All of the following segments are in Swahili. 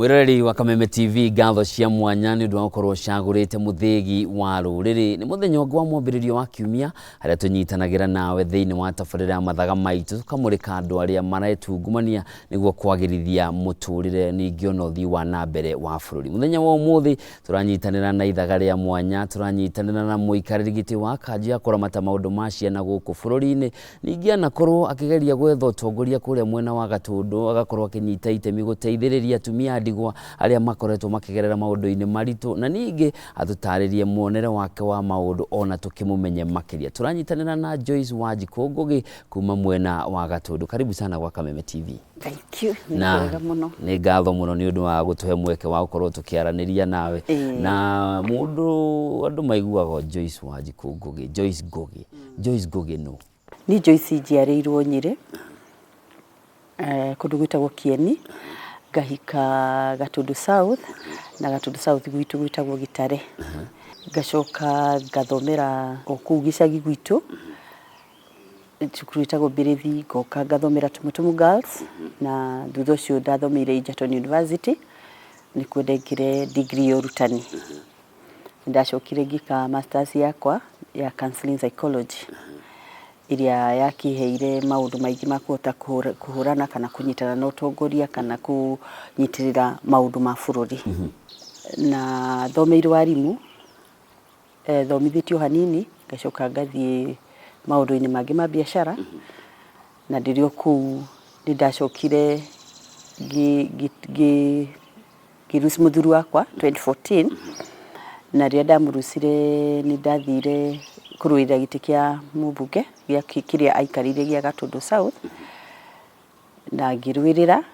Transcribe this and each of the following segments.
Mwiroreri wa Kameme TV ngatho cia mwanya ni undu wa gukorwo cagurite muthigi wa ruriri ni muthenya wa mwambiririo wa kiumia haria tunyitanagira nawe thiini wa tabarira ya mathaga maitu tukamurika andu aria maretungumania niguo kwagirithia muturire ningi ona uthii wa nambere wa bururi. Muthenya wa umuthi turanyitanira na ithaga ria mwanya, turanyitanira na muikariri giti wa kanji ya kuramata maundu ma ciana guku bururi-ini, ningi anakorwo akigeria gwetha utongoria kuria mwena wa Gatundu, agakorwo akinyita itemi guteithiriria atumia ndigwa aria makoretwo makigerera maundu-ini maritu, na ningi atutaririe muonere wake wa maundu ona tukimumenye makiria. Turanyitanira na Joyce Wanjiku Ngugi kuma mwena wa Gatundu. Karibu sana kwa Kameme TV. Thank you. Ni ngatho muno ni undu wa gutuhe mweke wa gukorwo tukiaraniria nawe. Na mundu andu maiguaga Joyce Wanjiku Ngugi, Joyce Ngugi. Joyce Ngugi no. Ni Joyce njiarĩirwo Nyĩrĩ. Kundu gwitagwo Kieni. Ngahika Gatundu South, na Gatundu South gwitu gwitagwo Gitare. Ngacoka ngathomera kuu gicagi gwitu. Cukuru itagwo Mbirithi, ngoka ngathomera Tumutumu Girls, na thutha ucio ndathomeire Egerton University, nikuo ndekire degree ya urutani. Ndacokire ngika masters yakwa ya counseling psychology, iria yakiheire maundu maingi ma kuhota kuhurana kana kunyitana na utongoria kana kunyitirira maundu ma bururi. Na thomeire warimu, thomithitio hanini, ngacoka ngathie maundu-ini mangi ma biashara, na ndirio kuu ndacokire girusi muthuru wakwa 2014, na ria ndamurucire ni ndathire kuruira giti kia mubunge gya kiria aikarire gya Gatundu South, na ngirwirira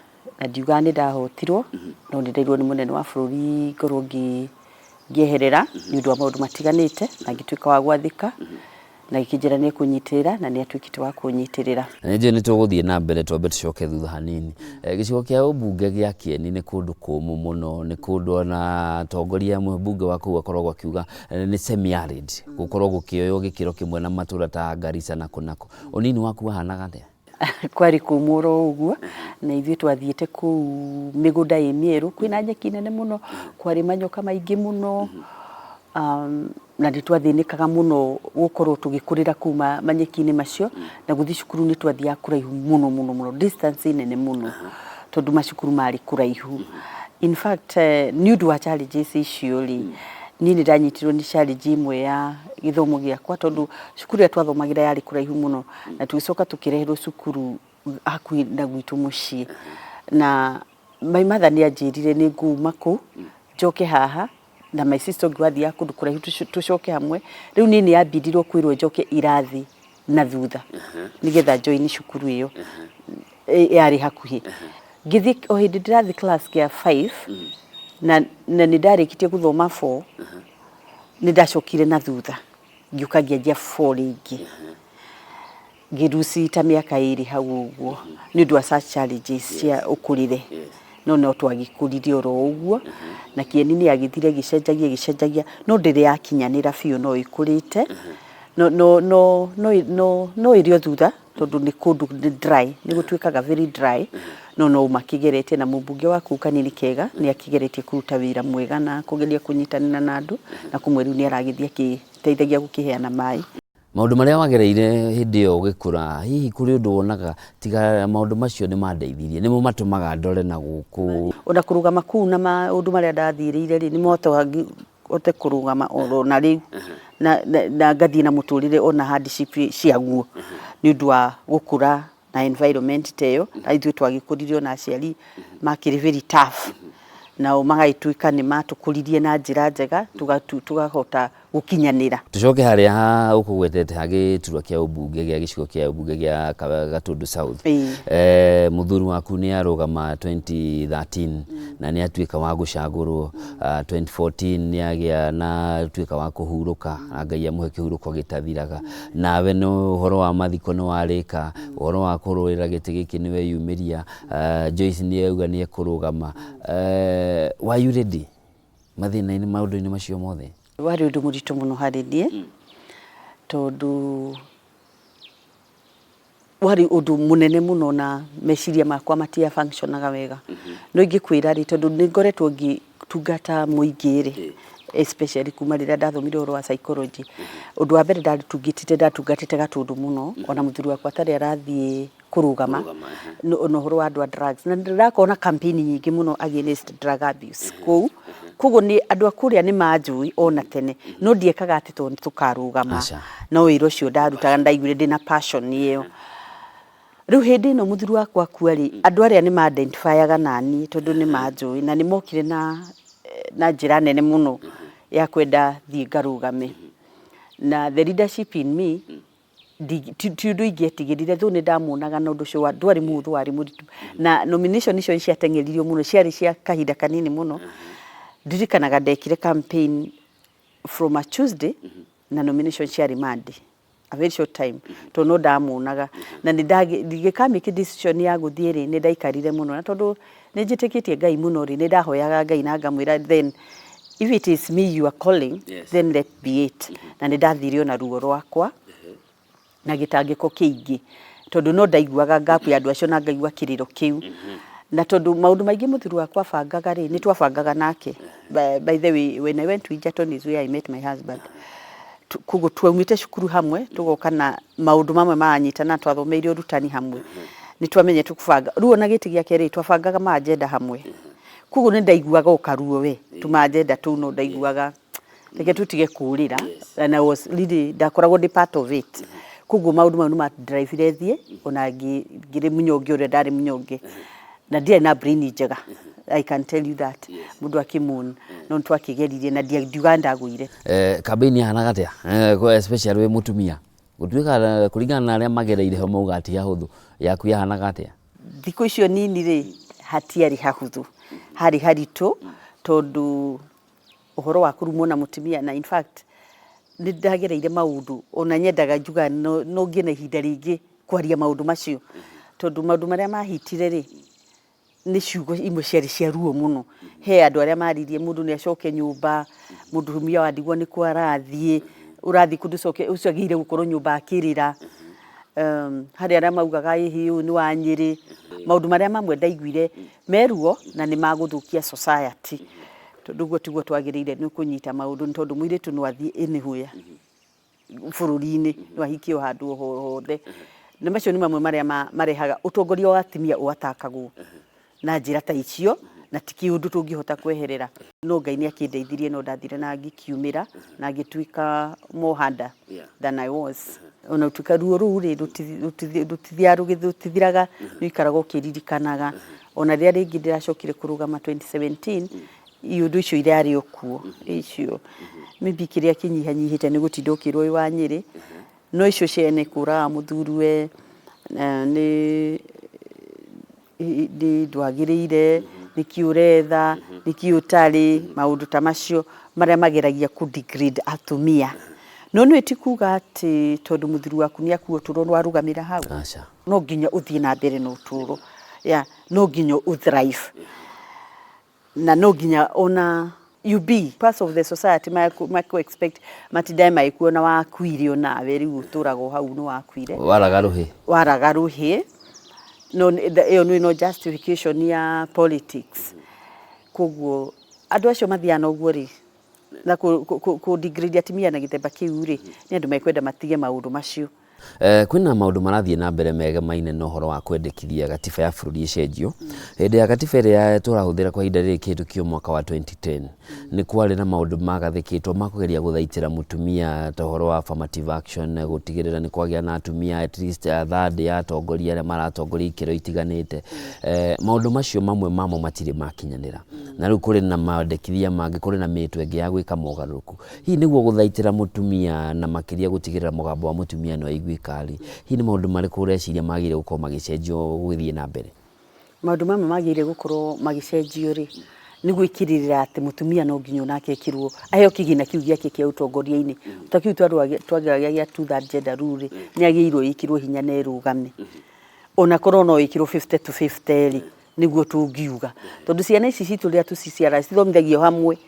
na ndiuga ni ndahotirwo, no ndirairwo ni munene wa bururi ngorwo ngieherera ni undu wa maundu matiganite, na ngituika wa gwathika na ikijira ni kunyitirira na ni atuikite wa kunyitirira. Nje ni tuguthie na mbere twambe tucoke thutha hanini. Gicigo kia ubunge gya Kieni ni kundu kumu muno, ni kundu ona tongoria mbunge wa kuu akoragwo akiuga ni semi-arid, gukorwo gukioyo gikiro kimwe na matura ta Garissa na kunako. Unini waku hanaga atia? Kwari kumuro uguo, na ithuĩ twathiĩte kuu migunda ĩmieru kwina nyeki nene muno, kwari manyoka maingi muno, na nditwathinikaga muno gukorwo tugikurira kuma manyeki-ini macio, na guthi cukuru ni twathia kuraihu muno distance nene muno, tondu macukuru mari kuraihu. In fact, ni undu wa challenges icio ri ni ndanyitirwo ni challenge imwe ya githomo giakwa, tondu cukuru ya twathomagira yari kuraihu muno, na tugicoka tukireherwo cukuru hakui na gwitu mucii, na my mother ni anjirire ni nguma ku njoke haha, na my sister ngwathia kundu kuraihu tucoke hamwe. Riu nini yambidirwo kwirwo njoke irathi na thutha nigetha join cukuru iyo yari hakuhi. Ngithi o hindi ndirathi class kia 5, na ni ndarikitie guthoma 4, ni ndacokire na thutha ngiuka ngianjia 4 ringi, ngiruci ta miaka 2 hau uguo ni undu wa challenges cia ukurire, no twagikuririe oro uguo, na Kieni ni agithire gicenjagia no ndiri yakinyanira biu no ikurite, no irio thutha tondu ni kundu dry, ni gutuikaga very dry, no makigerete, na mubunge wa kuu kanini Kega ni akigeretie kuruta wira mwega na kugeria kunyitanana na andu, na kumweru ni aragithia kiteithagia gukiheana mai. Maundu maria wagereire hindi yo gikura, hihi kuri undu wonaga tiga maundu macio ni mandeithirie, nimo matumaga ndore na guku ona kurugama kuu na maundu maria ndathiriire ri ni mote kurugama ona riu na ngathie na muturire ona hardship ciaguo ni undu wa gukura na environment teyo, na ithuĩ twagikuririo na aciari makiri very tough, na magaituika ni matukuririe na njira njega tugahota gukinyanira. Tucoke haria ukugwetete hagiturwa kia ubunge gya gicigo kia ubunge gya Gatundu South. Muthuru waku ni arugama 2013 na ni atuika wa gucagurwo 2014 ni agia na atuika wa kuhuruka, Ngai amuhe kihuruko gitathiraga. Nawe no uhoro wa mathiko no warika, uhoro wa kururira giti giki niwe yumiria. Joyce ni auga ni ekurugama. Were you ready? Mathina-ini maundu-ini macio mothe wari undu muritu muno hari nie, tondu wari undu munene muno na meciria makwa matia functionaga wega no ingikwira ri tondu ni ngoretwo ngitungata muingiri especially kuma rira ndathomire oro wa psychology undu wa mbere ndatungitite gatundu muno ona muthuri wakwa tari arathie kurugama no horo wa drugs na ndirakona campaign nyingi muno against drug abuse kugo ni andu akuria ni manjui ona tene no ndiekaga ati to tukarugama no wiro cio ndarutaga ndaiguire ndina passion iyo riu hindi no muthuri wakwa kuari andu aria ni ma identifyaga nani tondu ni manjui na ni mokire na njira nene muno ya kwenda thie ngarugame na the leadership in me ti undu ingietigirire thu ni ndamuonaga na undu cio ndwari muthu wari muritu na nomination icio ciateng'eririo muno ciari cia kahinda kanini muno ndirikanaga ndekire campaign from a Tuesday na nomination ciari Monday a very short time to no ndamuonaga na ndigikambike decision ya guthie ri ni ndaikarire muno na tondu ni njitikitie Ngai muno ri ni ndahoyaga Ngai na ngamwira then if it is me you are calling then let be it na ni ndathirio na ruo rwakwa na gitangiko kiingi tondu no ndaiguaga ngaku ya andu acio na ngaigua kiriro kiu na tondu maundu maingi muthuru wakwa bangaga ri ni twabangaga nake by the way when I went to Egerton is where I met my husband kugo twaumite cukuru hamwe tugoka na maundu mamwe maanyitana twathomeire urutani hamwe ni twamenye tukubanga ruo na giti giake ri twabangaga majenda hamwe kugo ni ndaiguaga ukaruo we tumajenda tu no ndaiguaga reke tutige kurira and I was really ndakoragwo ndi part of it kugo maundu mamwe ma drive rethie ona ngire munyonge ure ndari munyonge na dia na brain njega I can tell you that mundu akimun no twakigeririe na dia ndiuga ndaguire campaign hana gatia especially we mutumia gutuika kuringana na aria magereire ho mauga ati hahuthu yaku hana gatia thiko icio nini ri hatiari hahuthu hari haritu tondu uhoro wa kurumwo na mutumia na in fact ni ndagereire maundu ona nyendaga njuga no ngine ihinda ringi kwaria maundu macio tondu maundu maria mahitire ri ni ciugo imwe ciari cia ruo muno he andu aria maririe mundu ni acoke nyumba mundu humia wandigwo ni kwarathie urathi kundu coke ucio agire gukorwo nyumba akirira hari aria maugaga hihi uyu ni wa Nyeri maundu maria mamwe ndaiguire meruo na ni maguthukia society tondu guo tiguo twagiriire ni kunyita maundu tondu muiritu no athie inihuya bururi-ini no ahikio handu hothe ni macio ni mamwe maria marehaga utongoria wa atimia uatakagwo na njira ta icio na tiki undu tungihota kweherera no Ngai ni akindeithirie no ndathire na ngikiumira na ngituika mohanda than I was ona tuka ruo ruri rutithia rugithiraga nikarago kiririkanaga ona ria ringi ndiracokire kurugama 2017 iundu icio iriari okuo icio maybe kiria kinyihanyihite ni gutindukirwo i wa Nyeri no icio ciene kura muthuruwe ni ndwagiriire nikiuretha nikiutari maundu ta macio maria mageragia ku degrade atumia no etikuga ati tondu muthuru waku ni akuo turo rwarugamira hau no nginya uthie na mbere no turo no nginya uthrive na no nginya ona you be part of the society mako expect matidai maikuona wakuirio na veri guturago hau no wakuire waragaruhi no no justification ya politics kuguo andu acio mathiana uguo ri na ku degrade atimia na githemba kiu ri ni andu mekwenda matige maundu macio kwina maundu marathie na mbere mega maine no horo wa kwendekithia gatiba ya bururi icenjio hende ya gatiba ria turahuthira kwa ihinda riri kindu kio mwaka wa 2010 ni kwari na maundu magathikitwo makugeria guthaitira mutumia ta horo wa affirmative action gutigirira ni kwagia na atumia at least third ya atongoria aria maratongoria ikiro itiganite maundu macio mamwe mamo matire makinyanira na riu kuri na mandekithia mangi kuri na mitu engi ya gwika mogaruku hi niguo guthaitira mutumia na makiria gutigirira mugambo wa mutumia no igwikari hi ni maundu mariku ureciria magire gukorwo magicenjio gwithie na mbere maundu mamwe magire gukorwo magicenjio ri ni gwikiririra ati mutumia no nginyo nake kirwo ayo kigina kiu giake kia utongoria-ini utakiu twagiragia ya two-third gender rule ni agirwo ikirwo hinya na irugame ona korwo no ikirwo 50 to 50 ri niguo tungiuga tondu ciana ici citu ria tuciciara cithomithagio hamwe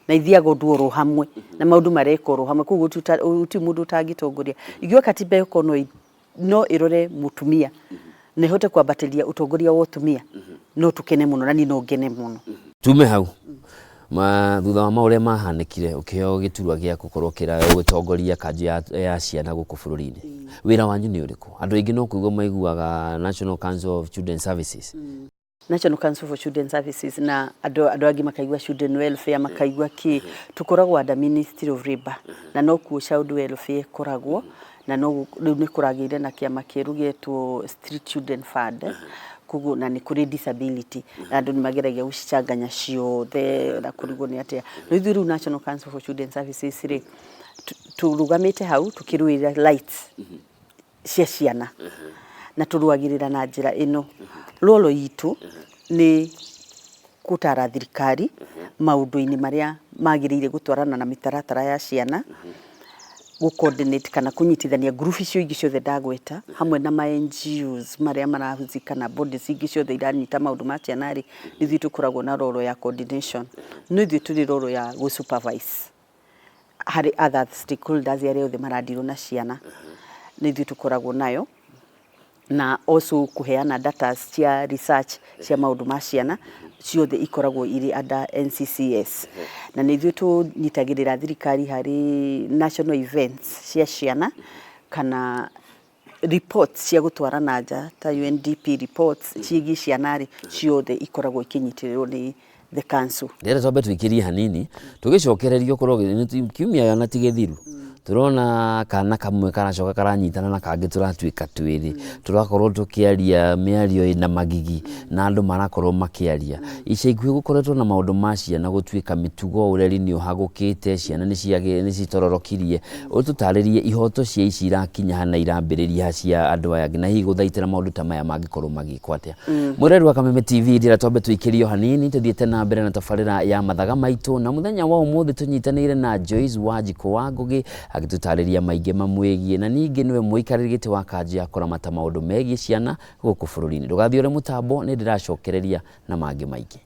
na ithiago nduoro hamwe na maundu marekoro hamwe kuguo uti mundu tangitongoria igio katiba yokono no irore mutumia na ihote kwambatiria utongoria wa utumia no tukene muno na ni no ngene muno tume hau thutha wa maũrĩa mahanĩkire ũkĩheo gĩturwa gĩa gũkorwo gũtongoria kanjũ ya ciana gũkũ bũrũri-inĩ wĩra wanyu nĩ ũrĩkũ andũ aingĩ no kũigua maiguaga National Council of Children Services National Council for Children Services na andũ angĩ makaigua children welfare makaigua tukoragwo under Ministry of Labour na no kuo child welfare koragwo na no rĩu nĩ kũragĩire na kĩama kĩerũ gĩtwo Street Children Fund kugu na ni kuri disability andu ni mageragia gucicanganya ciothe na kurigwo ni atia no ithiru National Council for Children Services ri turugamite hau tukirwira rights cia ciana na turuagirira na njira ino lolo itu ni kutara thirikari maundu-ini maria magiriire gutwarana na mitaratara ya ciana coordinate kana kunyitithania group icio ingi ciothe ndagweta hamwe na ma NGOs maria marahuzika na bodies ingi ciothe iranyita maundu ma ciana ri nithu tukoragwo na rolo ya coordination nithu turi rolo ya go supervise hari other stakeholders aria othe maradiro na ciana nithu tukoragwo nayo na also kuheana data cia research cia maundu ma ciana ciothe ikoragwo iri under NCCS na nithu tunyitagirira thirikari hari national events cia ciana kana reports cia gutwarana nja ta UNDP reports ciigi ciana ri ciothe ikoragwo ikinyitirirwo ni the council ndere tobe twikirie hanini tugicokererio korwo kiumia na tigithiru turona kana kamwe karacoka karanyitana na kangĩ turatuĩka twĩrĩ turakorwo tukiaria mĩario ĩna magigi na andũ marakorwo makĩaria ica ikuhĩ gũkoretwo na maũndũ ma ciana gũtuĩka mĩtugo ũreri nĩ ũhagũkĩte ciana nĩ citororokirie ũtũtarĩrie ihoto cia ici irakinya hana irambĩrĩria cia andũ aya na hihi gũthaitĩra maũndũ ta maya mangĩkorwo magĩkwo atĩa mũreri wa Kameme TV ndĩra twambe tũikĩrio hanini tũthiĩte na mbere na tabarĩra ya mathaga maitũ na mũthenya wa ũmũthĩ tũnyitanĩire na Joyce Wanjikũ wa Ngũgĩ agĩtũtarĩria maingĩ mamwĩgiĩ na ningĩ nĩwe mũikarĩri gĩtĩ wa kanjũ ya kũramata maũndũ megiĩ ciana gũkũ bũrũri-inĩ ndũgathiĩ ũrĩ mũtambo nĩ ndĩracokereria na mangĩ maingĩ